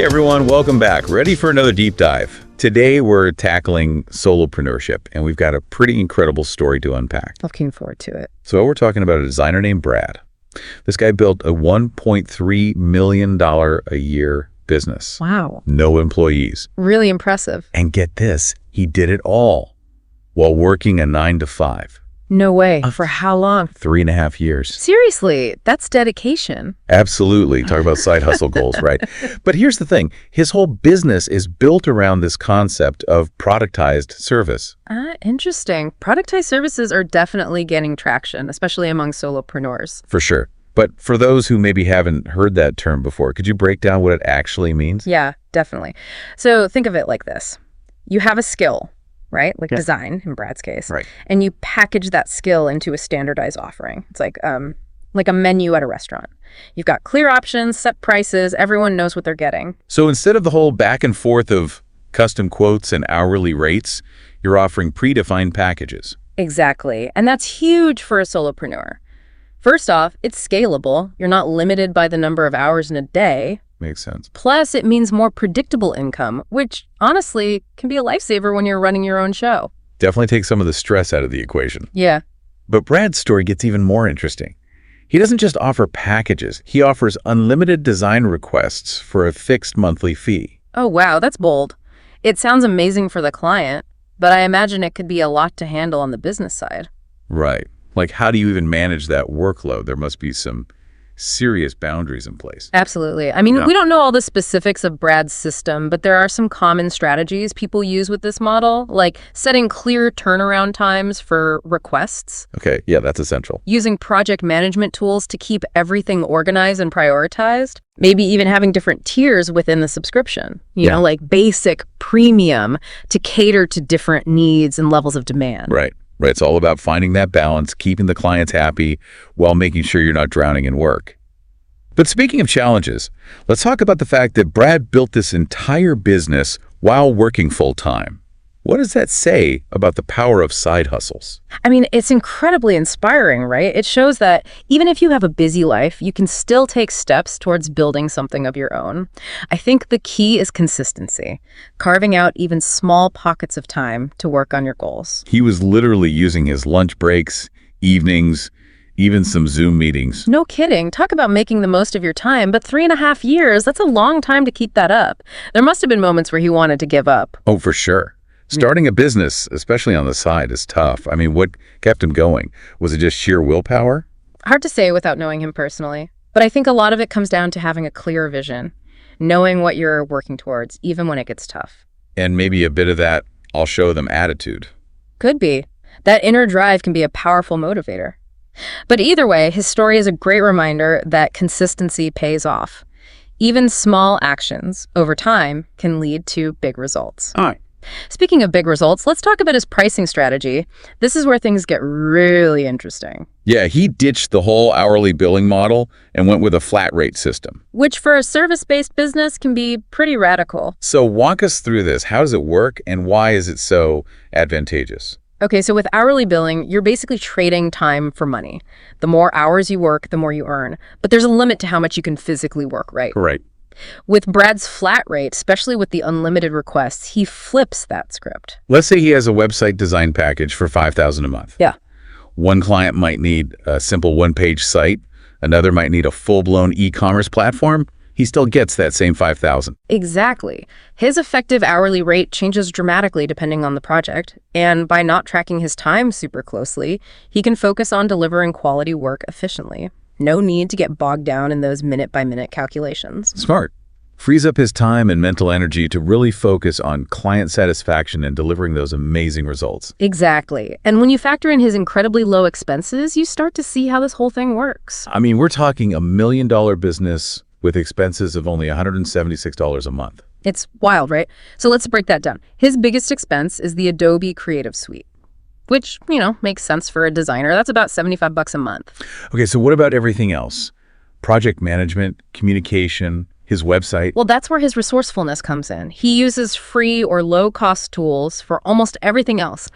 Hey everyone, welcome back. Ready for another deep dive. Today we're tackling solopreneurship, and we've got a pretty incredible story to unpack. Looking forward to it. So we're talking about a designer named Brad. This guy built a $1.3 million a year business. Wow. No employees. Really impressive. And get this, he did it all while working a 9 to 5. No way. For how long? 3.5 years. Seriously, that's dedication. Absolutely. Talk about side hustle goals, right? But here's the thing. His whole business is built around this concept of productized service. Interesting. Productized services are definitely gaining traction, especially among solopreneurs. For sure. But for those who maybe haven't heard that term before, could you break down what it actually means? Yeah, definitely. So think of it like this. You have a skill, right? Like design, in Brad's case. Right. And you package that skill into a standardized offering. It's like a menu at a restaurant. You've got clear options, set prices, everyone knows what they're getting. So instead of the whole back and forth of custom quotes and hourly rates, you're offering predefined packages. Exactly. And that's huge for a solopreneur. First off, it's scalable. You're not limited by the number of hours in a day. Makes sense. Plus, it means more predictable income, which honestly can be a lifesaver when you're running your own show. Definitely takes some of the stress out of the equation. Yeah. But Brad's story gets even more interesting. He doesn't just offer packages. He offers unlimited design requests for a fixed monthly fee. Oh, wow, that's bold. It sounds amazing for the client, but I imagine it could be a lot to handle on the business side. Right. Like, how do you even manage that workload? There must be some serious boundaries in place. Absolutely. I mean, we don't know all the specifics of Brad's system, but there are some common strategies people use with this model, like setting clear turnaround times for requests. Okay, yeah, that's essential. Using project management tools to keep everything organized and prioritized. Maybe even having different tiers within the subscription, you know, like basic, premium, to cater to different needs and levels of demand. Right. Right. It's all about finding that balance, keeping the clients happy while making sure you're not drowning in work. But speaking of challenges, let's talk about the fact that Brad built this entire business while working full-time. What does that say about the power of side hustles? I mean, it's incredibly inspiring, right? It shows that even if you have a busy life, you can still take steps towards building something of your own. I think the key is consistency, carving out even small pockets of time to work on your goals. He was literally using his lunch breaks, evenings, even some Zoom meetings. No kidding. Talk about making the most of your time, but 3.5 years, that's a long time to keep that up. There must have been moments where he wanted to give up. Oh, for sure. Starting a business, especially on the side, is tough. I mean, what kept him going? Was it just sheer willpower? Hard to say without knowing him personally, but I think a lot of it comes down to having a clear vision, knowing what you're working towards, even when it gets tough. And maybe a bit of that I'll show them attitude. Could be. That inner drive can be a powerful motivator. But either way, his story is a great reminder that consistency pays off. Even small actions over time can lead to big results. All right. Speaking of big results, let's talk about his pricing strategy. This is where things get really interesting. Yeah, he ditched the whole hourly billing model and went with a flat rate system. Which for a service-based business can be pretty radical. So walk us through this. How does it work and why is it so advantageous? Okay, so with hourly billing, you're basically trading time for money. The more hours you work, the more you earn. But there's a limit to how much you can physically work, right? Right. With Brad's flat rate, especially with the unlimited requests, he flips that script. Let's say he has a website design package for $5,000 a month. Yeah. One client might need a simple one-page site. Another might need a full-blown e-commerce platform. He still gets that same $5,000. Exactly. His effective hourly rate changes dramatically depending on the project, and by not tracking his time super closely, he can focus on delivering quality work efficiently. No need to get bogged down in those minute-by-minute calculations. Smart. Frees up his time and mental energy to really focus on client satisfaction and delivering those amazing results. Exactly. And when you factor in his incredibly low expenses, you start to see how this whole thing works. I mean, we're talking $1 million business with expenses of only $176 a month. It's wild, right? So let's break that down. His biggest expense is the Adobe Creative Suite, which, you know, makes sense for a designer. That's about $75 a month. Okay, so what about everything else? Project management, communication, his website? Well, that's where his resourcefulness comes in. He uses free or low-cost tools for almost everything else.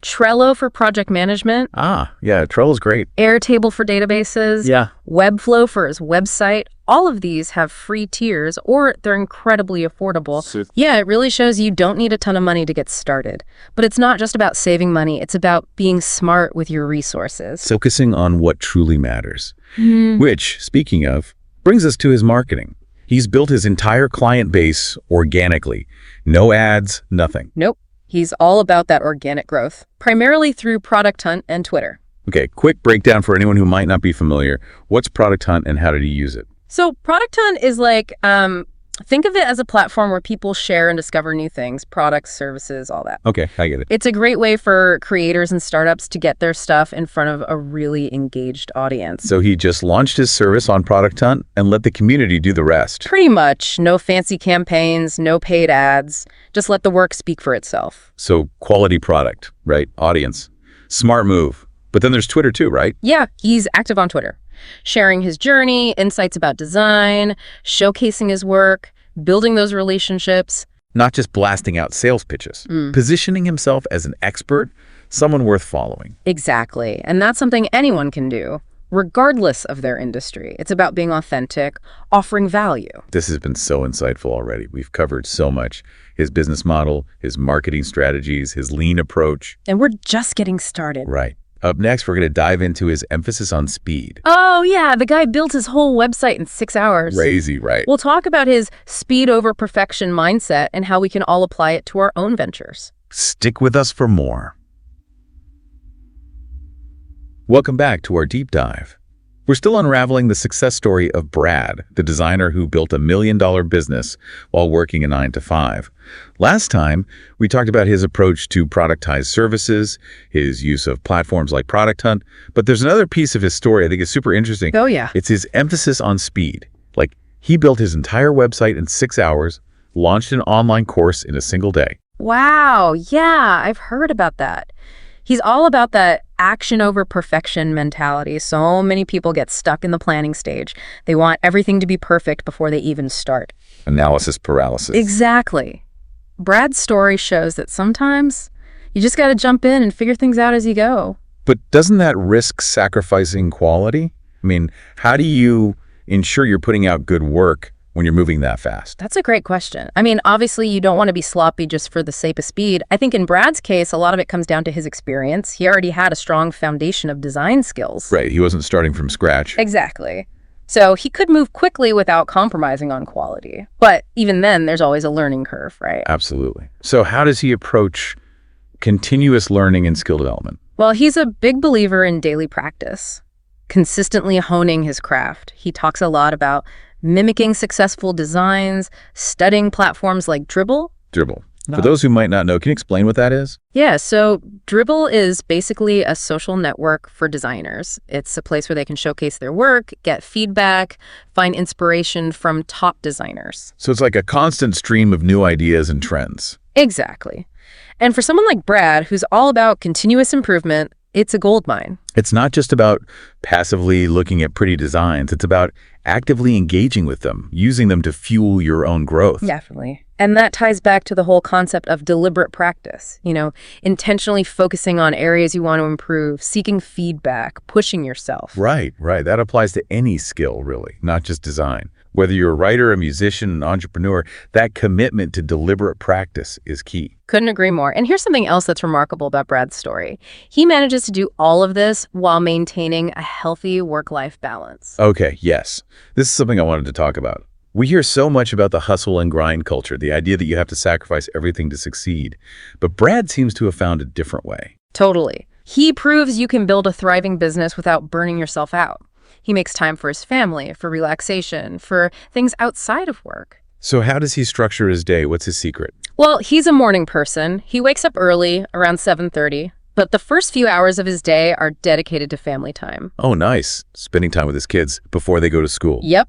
Trello for project management, Ah, yeah, Trello's great. Airtable for databases, Yeah. Webflow for his website. All of these have free tiers, or they're incredibly affordable. Yeah, it really shows you don't need a ton of money to get started. But it's not just about saving money, it's about being smart with your resources. Focusing on what truly matters. Which, speaking of, brings us to his marketing. He's built his entire client base organically. No ads, nothing. Nope. He's all about that organic growth, primarily through Product Hunt and Twitter. Okay, quick breakdown for anyone who might not be familiar. What's Product Hunt and how did he use it? So Product Hunt is like, think of it as a platform where people share and discover new things, products, services, all that. Okay, I get it. It's a great way for creators and startups to get their stuff in front of a really engaged audience. So he just launched his service on Product Hunt and let the community do the rest. Pretty much. No fancy campaigns, no paid ads. Just let the work speak for itself. So quality product, right? Audience. Smart move. But then there's Twitter too, right? Yeah, he's active on Twitter, sharing his journey, insights about design, showcasing his work, building those relationships. Not just blasting out sales pitches. Positioning himself as an expert, someone worth following. Exactly. And that's something anyone can do, regardless of their industry. It's about being authentic, offering value. This has been so insightful already. We've covered so much. His business model, his marketing strategies, his lean approach. And we're just getting started. Right. Up next, we're going to dive into his emphasis on speed. Oh, yeah, the guy built his whole website in 6 hours. Crazy, right? We'll talk about his speed over perfection mindset and how we can all apply it to our own ventures. Stick with us for more. Welcome back to our deep dive. We're still unraveling the success story of Brad, the designer who built a $1 million business while working a 9-to-5. Last time, we talked about his approach to productized services, his use of platforms like Product Hunt, but there's another piece of his story I think is super interesting. Oh, yeah. It's his emphasis on speed. Like, he built his entire website in 6 hours, launched an online course in a single day. Wow, yeah, I've heard about that. He's all about that action over perfection mentality. So many people get stuck in the planning stage. They want everything to be perfect before they even start. Analysis paralysis. Exactly. Brad's story shows that sometimes you just got to jump in and figure things out as you go. But doesn't that risk sacrificing quality? I mean, how do you ensure you're putting out good work when you're moving that fast? That's a great question. I mean, obviously, you don't want to be sloppy just for the sake of speed. I think in Brad's case, a lot of it comes down to his experience. He already had a strong foundation of design skills. Right, he wasn't starting from scratch. Exactly. So he could move quickly without compromising on quality. But even then, there's always a learning curve, right? Absolutely. So how does he approach continuous learning and skill development? Well, he's a big believer in daily practice, consistently honing his craft. He talks a lot about mimicking successful designs, studying platforms like Dribbble. Dribbble. For those who might not know, can you explain what that is? Yeah, so Dribbble is basically a social network for designers. It's a place where they can showcase their work, get feedback, find inspiration from top designers. So it's like a constant stream of new ideas and trends. Exactly. And for someone like Brad, who's all about continuous improvement, it's a goldmine. It's not just about passively looking at pretty designs. It's about actively engaging with them, using them to fuel your own growth. Definitely. And that ties back to the whole concept of deliberate practice, intentionally focusing on areas you want to improve, seeking feedback, pushing yourself. Right. That applies to any skill, really, not just design. Whether you're a writer, a musician, an entrepreneur, that commitment to deliberate practice is key. Couldn't agree more. And here's something else that's remarkable about Brad's story. He manages to do all of this while maintaining a healthy work-life balance. Okay, yes. This is something I wanted to talk about. We hear so much about the hustle and grind culture, the idea that you have to sacrifice everything to succeed. But Brad seems to have found a different way. Totally. He proves you can build a thriving business without burning yourself out. He makes time for his family, for relaxation, for things outside of work. So how does he structure his day? What's his secret? Well, he's a morning person. He wakes up early, around 7:30, but the first few hours of his day are dedicated to family time. Oh, nice. Spending time with his kids before they go to school. Yep.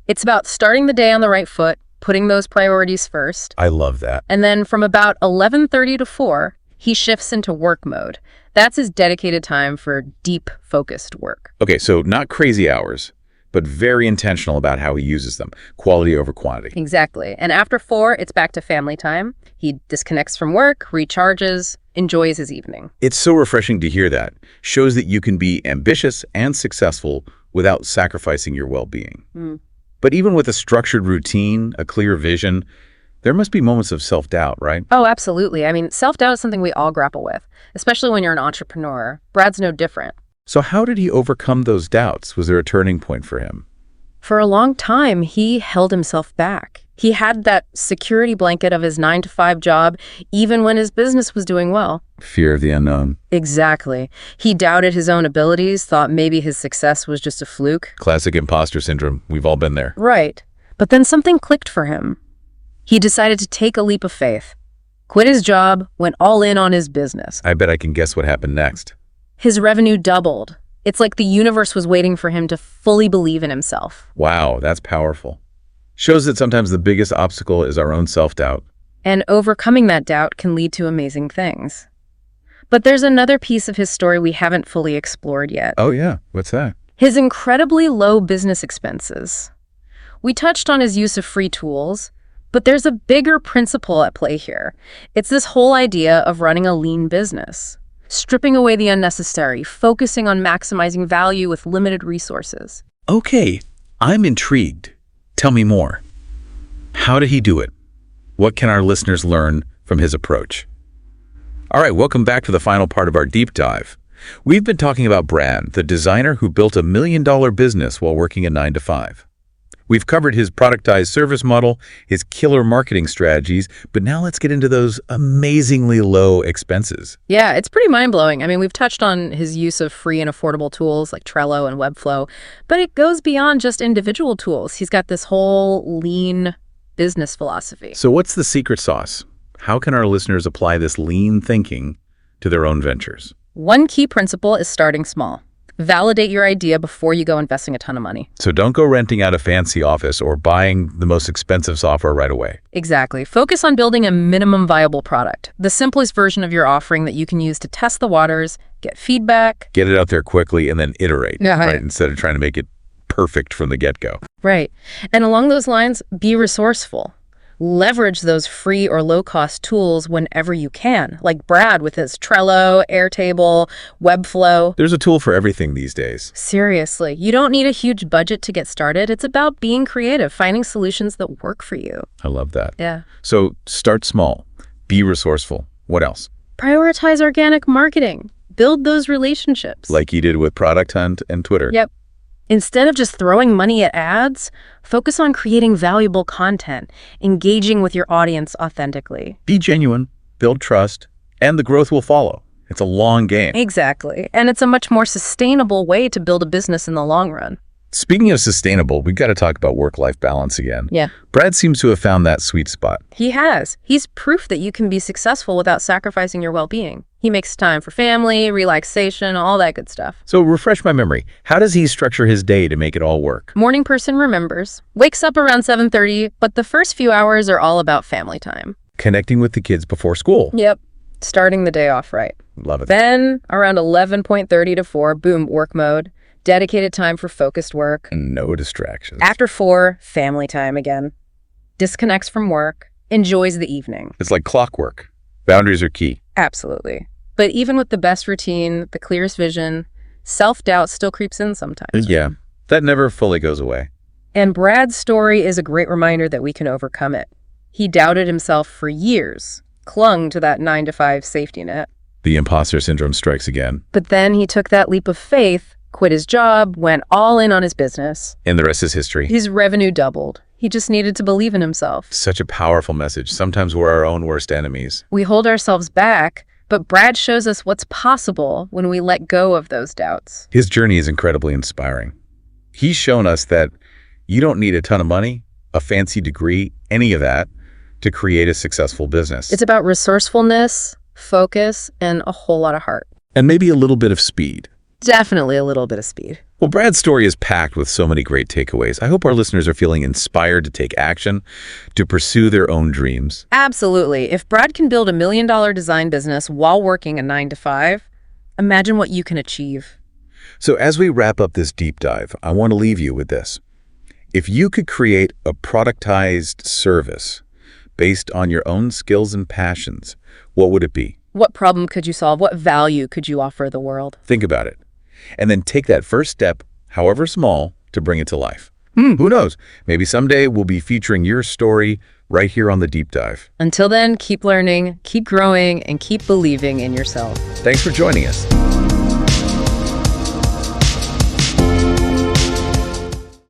It's about starting the day on the right foot, putting those priorities first. I love that. And then from about 11:30 to 4, he shifts into work mode. That's his dedicated time for deep, focused work. Okay, so not crazy hours, but very intentional about how he uses them. Quality over quantity. Exactly. And after 4, it's back to family time. He disconnects from work, recharges, enjoys his evening. It's so refreshing to hear that. Shows that you can be ambitious and successful without sacrificing your well-being. But even with a structured routine, a clear vision, there must be moments of self-doubt, right? Oh, absolutely. I mean, self-doubt is something we all grapple with, especially when you're an entrepreneur. Brad's no different. So how did he overcome those doubts? Was there a turning point for him? For a long time, he held himself back. He had that security blanket of his 9-to-5 job, even when his business was doing well. Fear of the unknown. Exactly. He doubted his own abilities, thought maybe his success was just a fluke. Classic imposter syndrome. We've all been there. Right. But then something clicked for him. He decided to take a leap of faith. Quit his job, went all in on his business. I bet I can guess what happened next. His revenue doubled. It's like the universe was waiting for him to fully believe in himself. Wow, that's powerful. Shows that sometimes the biggest obstacle is our own self-doubt. And overcoming that doubt can lead to amazing things. But there's another piece of his story we haven't fully explored yet. Oh yeah, what's that? His incredibly low business expenses. We touched on his use of free tools, but there's a bigger principle at play here. It's this whole idea of running a lean business. Stripping away the unnecessary, focusing on maximizing value with limited resources. Okay, I'm intrigued. Tell me more. How did he do it? What can our listeners learn from his approach? All right, welcome back to the final part of our deep dive. We've been talking about Brad, the designer who built $1 million business while working a 9-to-5. We've covered his productized service model, his killer marketing strategies, but now let's get into those amazingly low expenses. Yeah, it's pretty mind-blowing. I mean, we've touched on his use of free and affordable tools like Trello and Webflow, but it goes beyond just individual tools. He's got this whole lean business philosophy. So what's the secret sauce? How can our listeners apply this lean thinking to their own ventures? One key principle is starting small. Validate your idea before you go investing a ton of money. So don't go renting out a fancy office or buying the most expensive software right away. Exactly. Focus on building a minimum viable product, the simplest version of your offering that you can use to test the waters, get feedback. Get it out there quickly and then iterate, Yeah, right? Instead of trying to make it perfect from the get-go. Right. And along those lines, be resourceful. Leverage those free or low-cost tools whenever you can, like Brad with his Trello, Airtable, Webflow. There's a tool for everything these days. Seriously, you don't need a huge budget to get started. It's about being creative, finding solutions that work for you. I love that. Yeah. So start small. Be resourceful. What else? Prioritize organic marketing. Build those relationships. Like you did with Product Hunt and Twitter. Yep. Instead of just throwing money at ads, focus on creating valuable content, engaging with your audience authentically. Be genuine, build trust, and the growth will follow. It's a long game. Exactly. And it's a much more sustainable way to build a business in the long run. Speaking of sustainable, we've got to talk about work-life balance again. Yeah. Brad seems to have found that sweet spot. He has. He's proof that you can be successful without sacrificing your well-being. He makes time for family, relaxation, all that good stuff. So refresh my memory. How does he structure his day to make it all work? Morning person remembers. Wakes up around 7:30, but the first few hours are all about family time. Connecting with the kids before school. Yep. Starting the day off right. Love it. Then, around 11:30 to 4, boom, work mode. Dedicated time for focused work. No distractions. After 4, family time again. Disconnects from work. Enjoys the evening. It's like clockwork. Boundaries are key. Absolutely. But even with the best routine, the clearest vision, self-doubt still creeps in sometimes. Yeah, that never fully goes away. And Brad's story is a great reminder that we can overcome it. He doubted himself for years, clung to that 9-to-5 safety net. The imposter syndrome strikes again. But then he took that leap of faith, quit his job, went all in on his business. And the rest is history. His revenue doubled. He just needed to believe in himself. Such a powerful message. Sometimes we're our own worst enemies. We hold ourselves back, but Brad shows us what's possible when we let go of those doubts. His journey is incredibly inspiring. He's shown us that you don't need a ton of money, a fancy degree, any of that, to create a successful business. It's about resourcefulness, focus, and a whole lot of heart. And maybe a little bit of speed. Definitely a little bit of speed. Well, Brad's story is packed with so many great takeaways. I hope our listeners are feeling inspired to take action, to pursue their own dreams. Absolutely. If Brad can build $1 million design business while working a 9-to-5, imagine what you can achieve. So as we wrap up this deep dive, I want to leave you with this. If you could create a productized service based on your own skills and passions, what would it be? What problem could you solve? What value could you offer the world? Think about it. And then take that first step, however small, to bring it to life. Who knows? Maybe someday we'll be featuring your story right here on The Deep Dive. Until then, keep learning, keep growing, and keep believing in yourself. Thanks for joining us.